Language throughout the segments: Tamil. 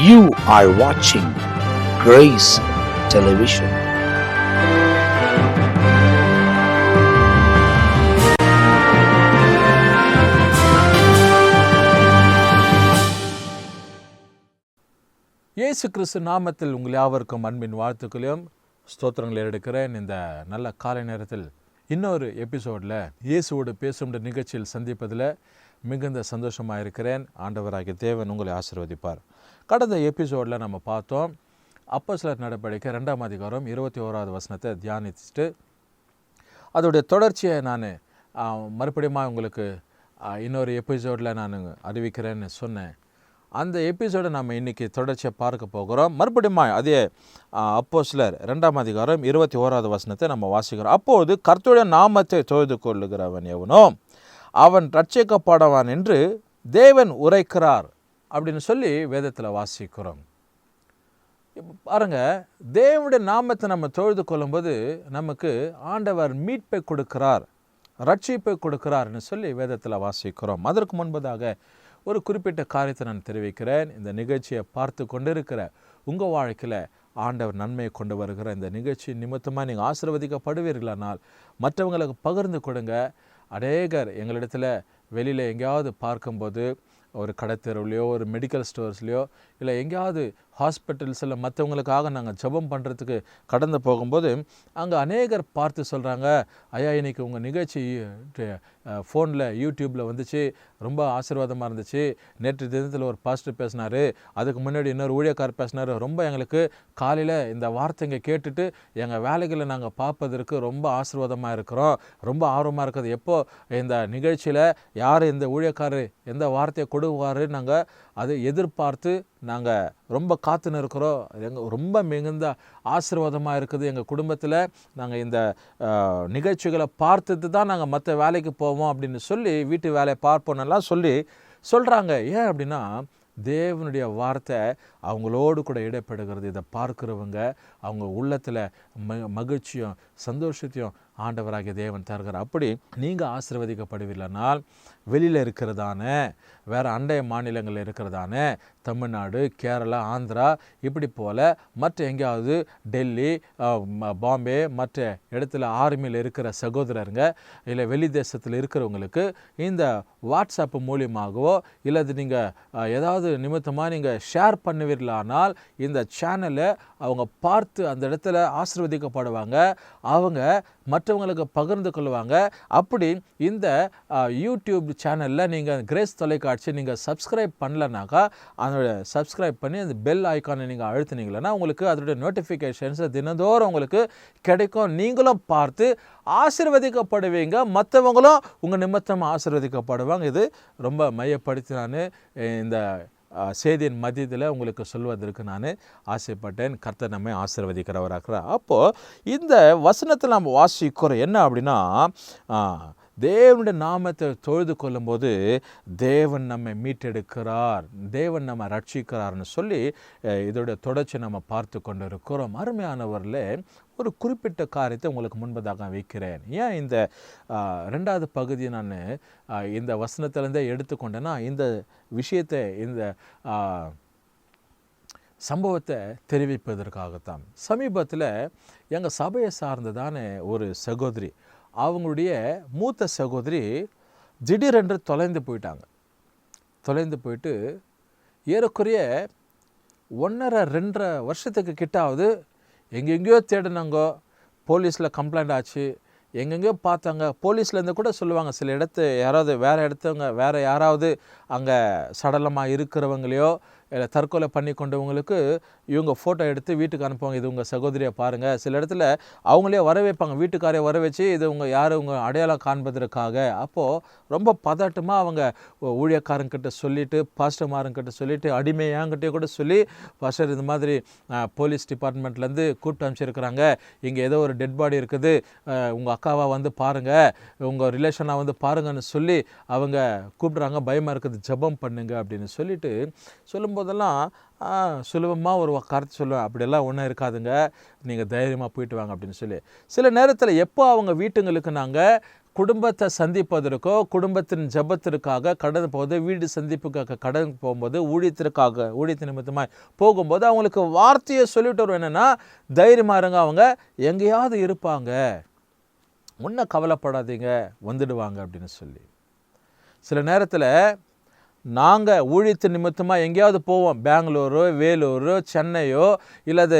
You are watching Grace Television. இயேசு கிறிஸ்து நாமத்தில் உங்கள் யாவருக்கும் அன்பின் வாழ்த்துக்களையும் ஸ்தோத்திரங்களை எடுக்கிறேன். இந்த நல்ல காலை நேரத்தில் இன்னொரு எபிசோடில் இயேசுவோடு பேசும் நிகழ்ச்சியில் சந்திப்பதில் மிகுந்த சந்தோஷமாக இருக்கிறேன். ஆண்டவராகிய தேவன் உங்களை ஆசீர்வதிப்பார். கடந்த எபிசோடில் நம்ம பார்த்தோம், அப்போஸ்தலர் நடவடிக்கை 2ஆம் அதிகாரம் 21வது வசனத்தை தியானிச்சுட்டு அதோடைய தொடர்ச்சியை நான் மறுபடியும் உங்களுக்கு இன்னொரு எபிசோடில் நான் அறிவிக்கிறேன்னு சொன்னேன். அந்த எபிசோடை நம்ம இன்றைக்கி தொடர்ச்சியை பார்க்க போகிறோம். மறுபடியும் அதே அப்போஸ்தலர் 2ஆம் அதிகாரம் 21வது வசனத்தை நம்ம வாசிக்கிறோம். அப்போது கர்த்தருடைய நாமத்தை தொழுது கொள்ளுகிறவன் எவனோ அவன் ரட்சிக்கப்படுவான் என்று தேவன் உரைக்கிறார் அப்படின்னு சொல்லி வேதத்தில் வாசிக்கிறோம். பாருங்க, தேவனுடைய நாமத்தை நம்ம தொழுது கொள்ளும்போது நமக்கு ஆண்டவர் மீட்பை கொடுக்கிறார், ரட்சிப்பை கொடுக்கிறார்னு சொல்லி வேதத்தில் வாசிக்கிறோம். அதற்கு முன்பதாக ஒரு குறிப்பிட்ட காரியத்தை நான் தெரிவிக்கிறேன். இந்த நிகழ்ச்சியை பார்த்து கொண்டிருக்கிற உங்கள் வாழ்க்கையில் ஆண்டவர் நன்மையை கொண்டு வருகிற இந்த நிகழ்ச்சி நிமித்தமாக நீங்கள் ஆசீர்வதிக்கப்படுவீர்களானால் மற்றவங்களுக்கு பகிர்ந்து கொடுங்க. அநேகர் எங்களிடத்தில் வெளியில் எங்கேயாவது பார்க்கும்போது ஒரு கடைத்தெருவுலையோ ஒரு மெடிக்கல் ஸ்டோர்ஸ்லையோ இல்லை எங்கேயாவது ஹாஸ்பிட்டல்ஸில் மற்றவங்களுக்காக நாங்கள் ஜெபம் பண்ணுறதுக்கு கடந்து போகும்போது அங்கே அநேகர் பார்த்து சொல்கிறாங்க, ஐயா இன்றைக்கி உங்கள் நிகழ்ச்சி ஃபோனில் யூடியூப்பில் வந்துச்சு, ரொம்ப ஆசீர்வாதமாக இருந்துச்சு. நேற்று தினத்தில் ஒரு பாஸ்டர் பேசினார், அதுக்கு முன்னாடி இன்னொரு ஊழியக்காரர் பேசினார். ரொம்ப எங்களுக்கு காலையில் இந்த வார்த்தைங்க கேட்டுட்டு எங்கள் வேலைகளை நாங்கள் பார்ப்பதற்கு ரொம்ப ஆசீர்வாதமாக இருக்கிறோம், ரொம்ப ஆர்வமாக இருக்குது. எப்போ இந்த நிகழ்ச்சியில் யார் இந்த ஊழியக்காரர் எந்த வார்த்தையை கொடுவாரு நாங்கள் அதை எதிர்பார்த்து நாங்கள் ரொம்ப காத்துன்னு இருக்கிறோம். ரொம்ப மிகுந்த ஆசீர்வாதமாக இருக்குது எங்கள் குடும்பத்தில். நாங்கள் இந்த நிகழ்ச்சிகளை பார்த்துட்டு தான் நாங்கள் மற்ற வேலைக்கு போவோம் அப்படின்னு சொல்லி வீட்டு வேலையை பார்ப்போன்னெல்லாம் சொல்கிறாங்க. ஏன் அப்படின்னா தேவனுடைய வார்த்தை அவங்களோடு கூட இடைப்படுகிறது. இதை பார்க்குறவங்க அவங்க உள்ளத்தில் மகிழ்ச்சியும் சந்தோஷத்தையும் ஆண்டவராகிய தேவன் தருகிறார். அப்படி நீங்கள் ஆசீர்வதிக்கப்படுவீர்களானால் வெளியில் இருக்கிறதான வேறு அண்டைய மாநிலங்களில் இருக்கிறதான தமிழ்நாடு, கேரளா, ஆந்திரா இப்படி போல் மற்ற எங்கேயாவது டெல்லி, பாம்பே மற்ற இடத்துல ஆர்மியில் இருக்கிற சகோதரருங்க இல்லை வெளி தேசத்தில் இருக்கிறவங்களுக்கு இந்த வாட்ஸ்அப் மூலியமாகவோ இல்லது நீங்கள் ஏதாவது நிமித்தமாக நீங்கள் ஷேர் பண்ணுவீர்களானால் இந்த சேனலை அவங்க பார்த்து அந்த இடத்துல ஆசீர்வதிக்கப்படுவாங்க, அவங்க மற்றவங்களுக்கு பகிர்ந்து கொள்வாங்க. அப்படி இந்த யூடியூப் சேனலில் நீங்கள் கிரேஸ் தொலைக்காட்சி நீங்கள் சப்ஸ்கிரைப் பண்ணலனாக்கா அதோட சப்ஸ்கிரைப் பண்ணி அந்த பெல் ஐக்கானை நீங்கள் அழுத்தினீங்களன்னா உங்களுக்கு அதோடைய நோட்டிஃபிகேஷன்ஸ் தினந்தோறும் உங்களுக்கு கிடைக்கும். நீங்களும் பார்த்து ஆசீர்வதிக்கப்படுவீங்க, மற்றவங்களும் உங்கள் நிமித்தமாக ஆசீர்வதிக்கப்படுவாங்க. இது ரொம்ப மையப்படுத்தி நான் இந்த செய்தியின் மத்தியத்தில் உங்களுக்கு சொல்வதற்கு நான் ஆசைப்பட்டேன். கர்த்தர் நம்மை ஆசீர்வதிக்கிறவராகிறார். அப்போது இந்த வசனத்தில் நம்ம வாசிக்கிறோம் என்ன அப்படின்னா, தேவனுடைய நாமத்தை தொழுது கொள்ளும்போது தேவன் நம்மை மீட்டெடுக்கிறார், தேவன் நம்ம ரட்சிக்கிறார்னு சொல்லி இதோடைய தொடர்ச்சி நம்ம பார்த்து கொண்டு இருக்கிறோம். அருமையானவரில் ஒரு குறிப்பிட்ட காரியத்தை உங்களுக்கு முன்பதாக வைக்கிறேன். ஏன் இந்த 2வது பகுதியை நான் இந்த வசனத்திலேருந்தே எடுத்துக்கொண்டேன்னா இந்த விஷயத்தை இந்த சம்பவத்தை தெரிவிப்பதற்காகத்தான். சமீபத்தில் எங்கள் சபையை சார்ந்ததான ஒரு சகோதரி, அவங்களுடைய மூத்த சகோதரி திடீரென்று தொலைந்து போயிட்டு ஏறக்குறைய 1.5-2.5 வருஷத்துக்கு கிட்டாவது எங்கெங்கேயோ தேடினாங்கோ, போலீஸில் கம்ப்ளைண்ட் ஆச்சு, எங்கெங்கேயோ பார்த்தாங்க. போலீஸ்லேருந்து கூட சொல்லுவாங்க சில யாராவது வேறு யாராவது அங்கே சடலமாக இருக்கிறவங்களையோ இல்லை தற்கொலை பண்ணி கொண்டவங்களுக்கு இவங்க ஃபோட்டோ எடுத்து வீட்டுக்கு அனுப்புவாங்க, இது உங்கள் சகோதரியை பாருங்கள். சில இடத்துல அவங்களே வர வைப்பாங்க, வீட்டுக்காரையை வர வச்சு இது உங்கள் அடையாளம் காண்பதற்காக. அப்போது ரொம்ப பதட்டமாக அவங்க ஊழியக்காரங்கிட்ட சொல்லிவிட்டு பாஸ்டர்மாரங்கிட்ட சொல்லிவிட்டு அடிமையாங்கிட்டே கூட சொல்லி, பாஸ்டர் இது மாதிரி போலீஸ் டிபார்ட்மெண்ட்லேருந்து கூப்பிட்டு அனுப்பிச்சிருக்கிறாங்க, இங்கே ஏதோ ஒரு டெட் பாடி இருக்குது, உங்கள் அக்காவை வந்து பாருங்கள், உங்கள் ரிலேஷனாக வந்து பாருங்கன்னு சொல்லி அவங்க கூப்பிட்றாங்க. பயமாக இருக்குது, ஜெபம் பண்ணுங்க அப்படின்னு சொல்லும்போதெல்லாம் சுலபமாக ஒரு கருத்து சொல்லுவேன், அப்படியெல்லாம் ஒன்றும் இருக்காதுங்க, நீங்கள் தைரியமாக போயிட்டு வாங்க அப்படின்னு சொல்லி. சில நேரத்தில் எப்போ அவங்க வீட்டுங்களுக்கு நாங்கள் குடும்பத்தை சந்திப்பதற்கோ குடும்பத்தின் ஜெபத்திற்காக கடந்து போகுது, வீடு சந்திப்புக்காக கடந்து போகும்போது, ஊழியத்தின் நிமித்தமாக போகும்போது அவங்களுக்கு வார்த்தையை சொல்லிட்டு வரும், என்னென்னா தைரியமாக இருங்க, அவங்க எங்கேயாவது இருப்பாங்க, ஒன்றும் கவலைப்படாதீங்க, வந்துடுவாங்க அப்படின்னு சொல்லி. சில நேரத்தில் நாங்கள் ஊழியத்து நிமித்தமாக எங்கேயாவது போவோம், பெங்களூரோ வேலூரோ சென்னையோ இல்லது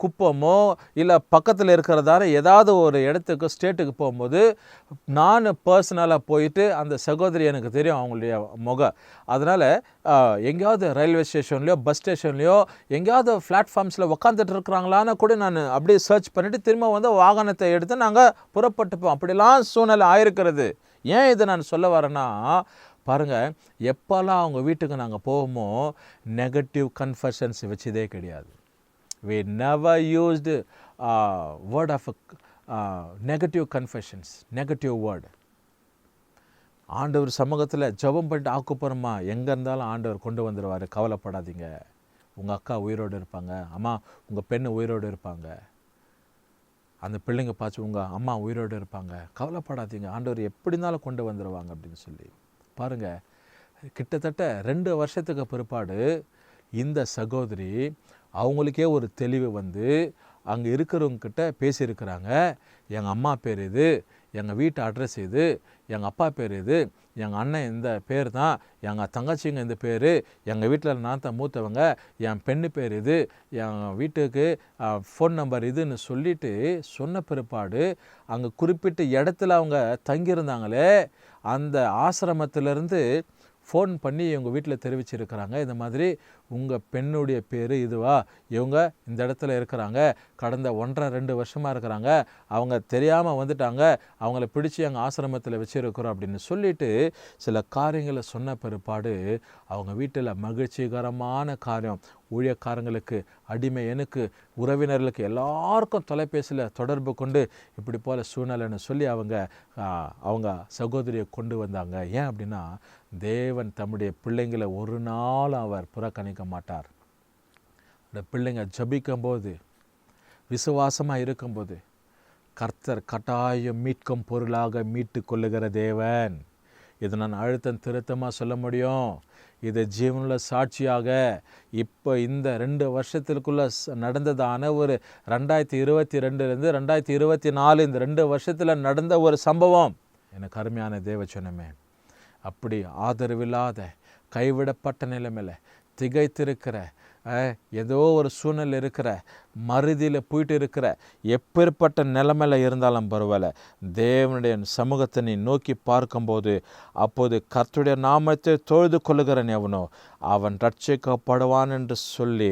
குப்பமோ இல்லை பக்கத்தில் இருக்கிறதான ஏதாவது ஒரு இடத்துக்கு ஸ்டேட்டுக்கு போகும்போது நான் பர்சனலாக போயிட்டு அந்த சகோதரி எனக்கு தெரியும் அவங்களுடைய முகம், அதனால் எங்கேயாவது ரயில்வே ஸ்டேஷன்லையோ பஸ் ஸ்டேஷன்லையோ எங்கேயாவது பிளாட்ஃபார்ம்ஸில் உக்காந்துட்டு இருக்கிறாங்களான்னு கூட நான் அப்படியே சர்ச் பண்ணிவிட்டு திரும்ப வந்து வாகனத்தை எடுத்து நாங்கள் புறப்பட்டுப்போம். அப்படிலாம் சூழ்நிலை ஆயிருக்கிறது. ஏன் இதை நான் சொல்ல வரேன்னா, பாருங்கள், எப்போல்லாம் அவங்க வீட்டுக்கு நாங்கள் போவோமோ நெகட்டிவ் கன்ஃபெஷன்ஸ் வச்சதே கிடையாது. we never used word of negative confessions, negative word. ஆண்டவர் சமூகத்தில் ஜெபம் பண்ணிட்டு ஆக்குப்புறமா எங்கே இருந்தாலும் ஆண்டவர் கொண்டு வந்துடுவார், கவலைப்படாதீங்க, உங்கள் அக்கா உயிரோடு இருப்பாங்க, அம்மா உங்கள் பெண்ணு உயிரோடு இருப்பாங்க, அந்த பிள்ளைங்க பார்த்து உங்கள் அம்மா உயிரோடு இருப்பாங்க, கவலைப்படாதீங்க, ஆண்டவர் எப்படி இருந்தாலும் கொண்டு வந்துடுவாங்க அப்படின்னு சொல்லி. பாருங்கள், கிட்டத்தட்ட 2 வருஷத்துக்கு பிற்பாடு இந்த சகோதரி அவங்களுக்கே ஒரு தெளிவு வந்து அங்கே இருக்கிறவங்கக்கிட்ட பேசியிருக்கிறாங்க. எங்கள் அம்மா பேர் இது, எங்கள் வீட்டு அட்ரஸ் இது, எங்கள் அப்பா பேர் இது, எங்கள் அண்ணன் இந்த பேர் தான், எங்கள் தங்கச்சிங்க இந்த பேர், எங்கள் வீட்டில் நான் தான் மூத்தவங்க, என் பெண்ணு பேர் இது, என் வீட்டுக்கு ஃபோன் நம்பர் இதுன்னு சொல்லிட்டு சொன்ன பிற்பாடு அங்கே குறிப்பிட்ட இடத்துல அவங்க தங்கியிருந்தாங்களே அந்த ஆசிரமத்திலேருந்து ஃபோன் பண்ணி இவங்க வீட்டில் தெரிவிச்சிருக்கிறாங்க, இந்த மாதிரி உங்கள் பெண்ணுடைய பேர் இதுவா, இவங்க இந்த இடத்துல இருக்கிறாங்க, கடந்த 1.5-2 வருஷமாக இருக்கிறாங்க, அவங்க தெரியாமல் வந்துட்டாங்க, அவங்கள பிடிச்சி எங்கள் ஆசிரமத்தில் வச்சுருக்கிறோம் அப்படின்னு சொல்லிட்டு சில காரியங்களை சொன்ன பிற்பாடு அவங்க வீட்டில் மகிழ்ச்சிகரமான காரியம், ஊழியக்காரங்களுக்கு, அடிமை எனக்கு, உறவினர்களுக்கு எல்லாருக்கும் தொலைபேசியில் தொடர்பு கொண்டு இப்படி போல் சூழ்நிலைன்னு சொல்லி அவங்க சகோதரியை கொண்டு வந்தாங்க. ஏன் அப்படின்னா, தேவன் தம்முடைய பிள்ளைங்களை ஒரு நாள் அவர் புறக்கணிக்க மாட்டார். அந்த பிள்ளைங்க ஜபிக்கும்போது, விசுவாசமாக இருக்கும்போது கர்த்தர் கட்டாயம் மீட்கும் பொருளாக மீட்டு கொள்ளுகிற தேவன். இது நான் அழுத்தம் திருத்தமாக சொல்ல முடியும். இது ஜீவனுள்ள சாட்சியாக இப்போ இந்த 2 வருஷத்துக்குள்ளே நடந்ததான ஒரு 2022 2024 இந்த 2 வருஷத்தில் நடந்த ஒரு சம்பவம். எனக்கு அருமையான தேவச்சனமே, அப்படி ஆதரவில்லாத கைவிடப்பட்ட நிலைமையில் திகைத்திருக்கிற, ஏதோ ஒரு சூழ்நிலை இருக்கிற, மறுதியில் போயிட்டு இருக்கிற, எப்பேற்பட்ட நிலைமையில் இருந்தாலும் பரவாயில்ல, தேவனுடைய சமூகத்தை நீ நோக்கி பார்க்கும்போது அப்போது கர்த்தருடைய நாமத்தை தொழுது கொள்ளுகிறன் எவனோ அவன் ரட்சிக்கப்படுவான் என்று சொல்லி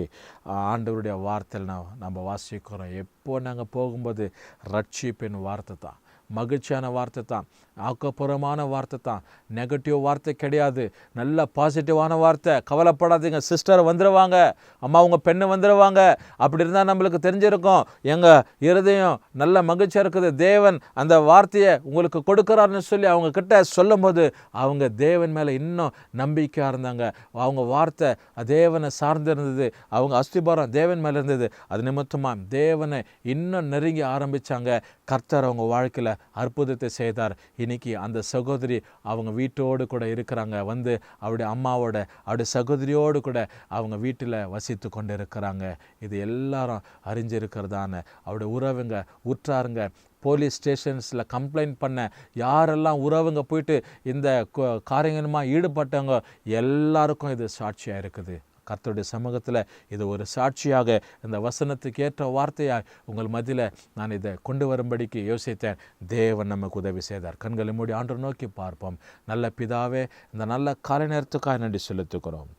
ஆண்டவருடைய வார்த்தையில் நம்ம வாசிக்கிறோம். எப்போ நாங்கள் போகும்போது ரட்சிப்பின் வார்த்தை தான், மகிழ்ச்சியான வார்த்தை தான், ஆக்கப்பூர்வமான வார்த்தை தான், நெகட்டிவ் வார்த்தை கிடையாது, நல்ல பாசிட்டிவான வார்த்தை. கவலைப்படாதீங்க, சிஸ்டர் வந்துடுவாங்க, அம்மா உங்கள் பெண்ணு வந்துடுவாங்க, அப்படி இருந்தால் நம்மளுக்கு தெரிஞ்சிருக்கும் எங்கள் இருதயம் நல்ல மகிழ்ச்சியாக இருக்குது, தேவன் அந்த வார்த்தையை உங்களுக்கு கொடுக்குறாருன்னு சொல்லி அவங்க கிட்ட சொல்லும் போது அவங்க தேவன் மேலே இன்னும் நம்பிக்கையாக இருந்தாங்க. அவங்க வார்த்தை தேவனை சார்ந்திருந்தது, அவங்க அஸ்திபாரம் தேவன் மேலே இருந்தது. அது நிமித்தமாக தேவனை இன்னும் நெருங்கி ஆரம்பித்தாங்க. கர்த்தர் அவங்க வாழ்க்கையில் அற்புதத்தை செய்தார். இன்னைக்கு அந்த சகோதரி அவங்க வீட்டோடு கூட இருக்கிறாங்க, வந்து அவருடைய அம்மாவோட அவருடைய சகோதரியோடு கூட அவங்க வீட்டில் வசித்து கொண்டு இருக்கிறாங்க. இது எல்லாரும் அறிஞ்சிருக்கிறதான அவருடைய உறவுங்க, உற்றாருங்க, போலீஸ் ஸ்டேஷன்ஸில் கம்ப்ளைண்ட் பண்ண யாரெல்லாம் உறவுங்க போயிட்டு இந்த காரியங்கமாக ஈடுபட்டவங்க எல்லாருக்கும் இது சாட்சியாக இருக்குது. கர்த்தருடைய சமூகத்தில் இது ஒரு சாட்சியாக, இந்த வசனத்துக்கு ஏற்ற வார்த்தையாக உங்கள் மத்தியில் நான் இதை கொண்டு வரும்படிக்கு யோசித்தேன். தேவன் நமக்கு உதவி செய்தார். கண்களை மூடி ஆண்டவரை நோக்கி பார்ப்போம். நல்ல பிதாவே, இந்த நல்ல காலை நேரத்துக்காக நன்றி செலுத்துக்கிறோம்.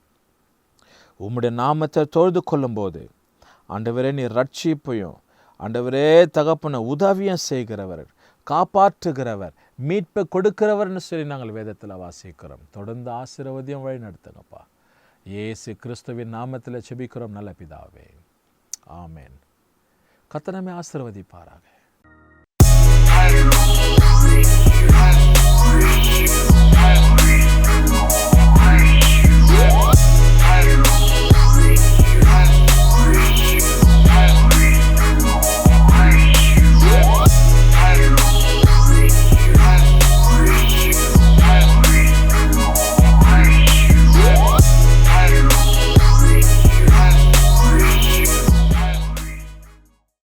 உம்முடைய நாமத்தை தொழுது கொள்ளும்போது ஆண்டவரே நீ ரட்சிப்பையும், ஆண்டவரே தகப்பன உதவியும் செய்கிறவர், காப்பாற்றுகிறவர், மீட்பை கொடுக்கிறவர்னு சொல்லி நாங்கள் வேதத்தில் வாசிக்கிறோம். தொடர்ந்து ஆசீர்வாதம் வழி நடத்துங்கப்பா. இயேசு கிறிஸ்துவின் நாமத்தில் செபிக்கிறோம் நல்ல பிதாவே, ஆமேன். கர்த்தர் நம்மை ஆசீர்வதிப்பாராக.